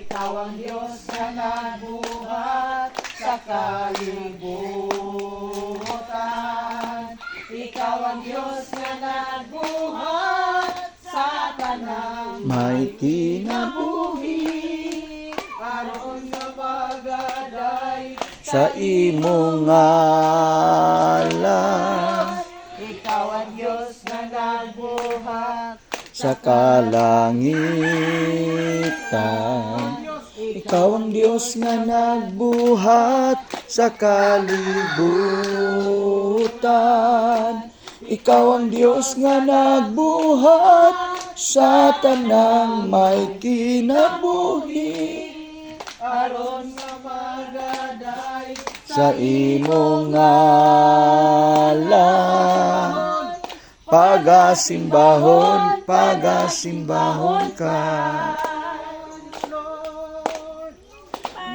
Ikaw ang Diyos na nagbuhat sa kalibutan. Ikaw ang Diyos na nagbuhat sa tanang may kinabuhi aron sa pagaday sa imong ngalan. Ikaw ang Diyos na nagbuhat Sa kalangitan, ikaw ang Diyos nga nagbuhat sa kalibutan. Ikaw ang Diyos nga nagbuhat sa tanang may kinabuhi aron sa pagaday sa imong ngalan. Pagasimbahon, pagasimbahon ka,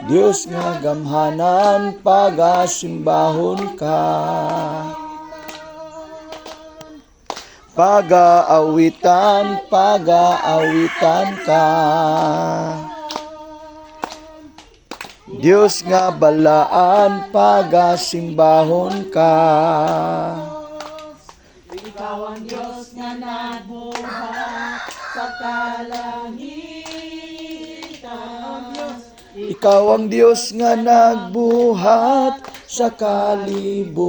Diyos nga gamhanan, pagasimbahon ka. Pagaawitan, pagaawitan ka, Diyos nga balaan, pagasimbahon ka. Ikaw ang Diyos na nagbuhat sa kalangitan. Ikaw ang Diyos nga nagbuhat sa kalibutan.